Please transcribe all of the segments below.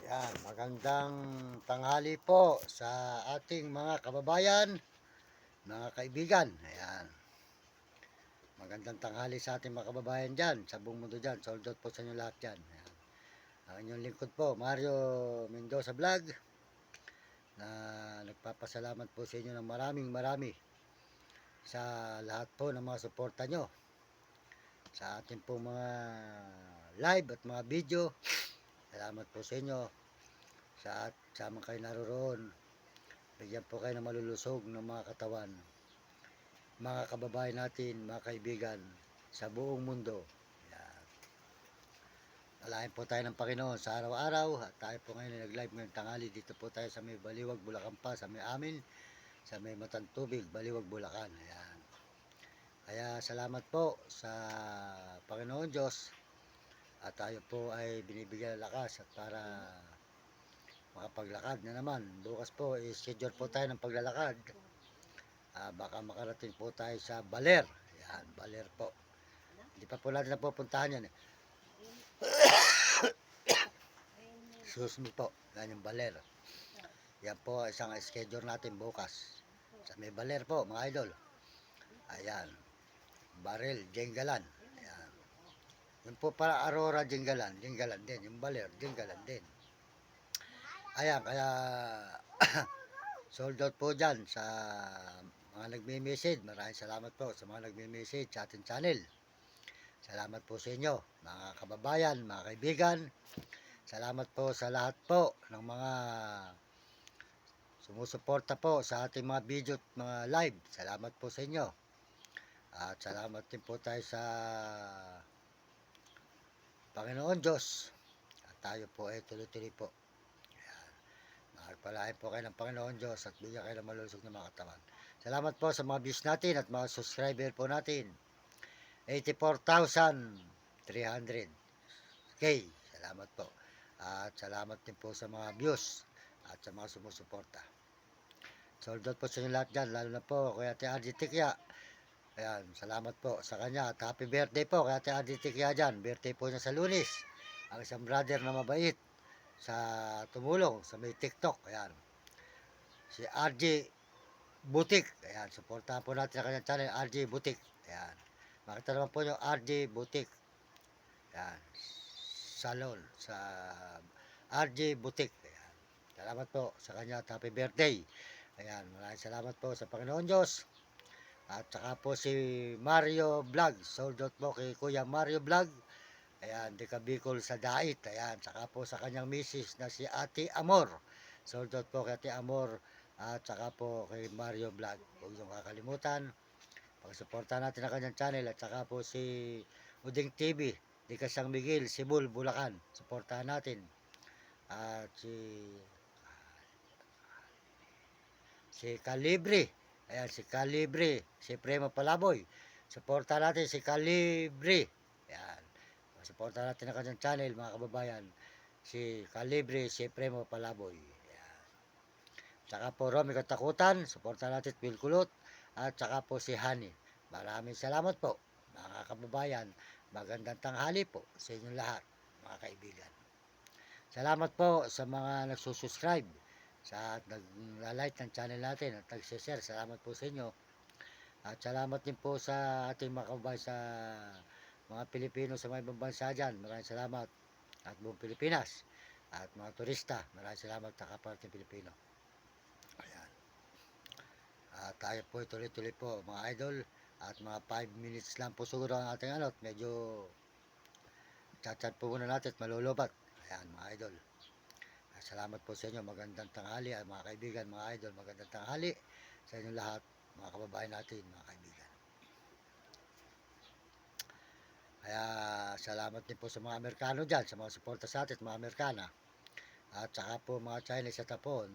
Yan, magandang tanghali po sa ating mga kababayan, mga kaibigan. Ayan, magandang tanghali sa ating mga kababayan dyan, sa buong mundo dyan. Sold out po sa inyo lahat dyan. Ayan. Ang inyong lingkod po, Mario Mendoza Vlog, na nagpapasalamat po sa inyo ng marami sa lahat po ng mga suporta nyo sa ating po mga live at mga video. Salamat po sa inyo sa sama kayo naroon. Bigyan po kayo ng malulusog ng mga katawan, mga kababayan natin, mga kaibigan sa buong mundo. Yan. Alain po tayo ng Panginoon sa araw-araw at tayo po ngayon ay nag-live ngayong tanghali. Dito po tayo sa may Baliwag, Bulacan pa, sa may amin, sa may Matantubig, Baliwag, Bulacan. Ayan. Kaya salamat po sa Panginoon Diyos at tayo po ay binibigyan ng lakas at para makapaglakad na naman. Bukas po, schedule po tayo ng paglalakad. Baka makarating po tayo sa Baler. Yan, Baler po. Hindi pa po natin napupuntahan yan. Susunod po, yan yung Baler. Yan po isang schedule natin bukas. Sa may Baler po, mga idol. Ayan, Baril, Jenggalan. Ayan. Yung po para Aurora, Jenggalan. Jenggalan din. Yung Baler, Jenggalan din. Ayan, kaya sold out po dyan sa mga nagme-message. Maraming salamat po sa mga nagme-message sa ating channel. Salamat po sa inyo, mga kababayan, mga kaibigan. Salamat po sa lahat po ng mga sumusuporta po sa ating mga video at mga live. Salamat po sa inyo. At salamat din po tayo sa Panginoon Diyos. At tayo po ay tuloy-tuloy po. Magpalain po kayo ng Panginoon Diyos at bigyan kayo ng malusog na mga katawan. Salamat po sa mga views natin at mga subscriber po natin. 84,300K. Salamat po. At salamat din po sa mga views at sa mga sumusuporta. Sold out po sa inyo lahat dyan, lalo na po kay Ate RG Tikya. Ayan, salamat po sa kanya. At happy birthday po kay Ate RG Tikya dyan. Birthday po niya sa Lunes. Ang isang brother na mabait sa tumulong sa may TikTok. Ayan. Si RG Butik. Ayan, supportahan po natin sa kanyang channel, RG Butik. Ayan. Makita naman po nyo, RG Butik. Ayan. Salon sa RG Butik. Ayan. Salamat po sa kanya at happy birthday. Ayan, maraming salamat po sa Panginoon Diyos. At saka po si Mario Vlog. Sold out po kay Kuya Mario Vlog. Ayan, di ka Bicol sa Dait. Ayan, saka po sa kanyang misis na si Ate Amor. Sold out po kay Ate Amor. At saka po kay Mario Vlog. Huwag niyong kakalimutan. Pagsuporta natin ang kanyang channel. At saka po si Uding TV. Di ka San Miguel, Sibul, Bulacan. Suportahan natin. At si Calibre. Ayan, si Calibre. Si Premo Palaboy. Suporta natin si Calibre. Ayan. Suporta natin ang kanyang channel, mga kababayan. Si Calibre, si Premo Palaboy. Ayan. Tsaka po Romy Katakutan. Suporta natin Will Kulot. At tsaka po si Hani. Maraming salamat po, mga kababayan. Magandang tanghali po sa inyong lahat, mga kaibigan. Salamat po sa mga nagsusubscribe sa nag-like ng channel natin at nag-share. Salamat po sa inyo. At salamat din po sa ating mga kababayan sa mga Pilipino sa mga ibang bansa dyan. Maraming salamat. At buong Pilipinas. At mga turista. Maraming salamat sa kaparating Pilipino. Ayan. At tayo po tuloy-tuloy po, mga idol. At mga 5 minutes lang po siguro ang ating ano. Medyo chat-chat po muna natin at malulubat. Ayan, mga idol. Salamat po sa inyo. Magandang tanghali, mga kaibigan, mga idol. Magandang tanghali sa inyo lahat, mga kababayan natin, mga kaibigan. Kaya salamat din po sa mga Amerikano dyan, sa mga suporta sa atin, mga Amerikana. At saka po mga Chinese sa Tapon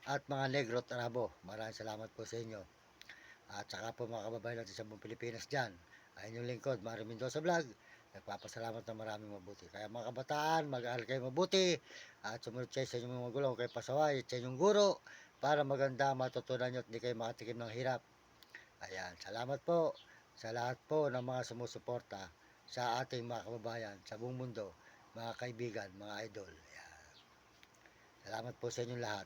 at mga Negro at Arabo. Maraming salamat po sa inyo. At saka po mga kababayan natin sa buong Pilipinas dyan. Ayun yung lingkod, Mario Mendoza Vlog. Nagpapasalamat ng maraming mabuti. Kaya mga kabataan, mag-aaral kayo mabuti at sumunod kayo sa inyong mga magulang kayo pasaway sa inyong guro para maganda matutunan nyo at hindi kayo makatikim ng hirap. Ayan, salamat po sa lahat po ng mga sumusuporta sa ating mga kababayan sa buong mundo, mga kaibigan, mga idol. Ayan. Salamat po sa inyong lahat.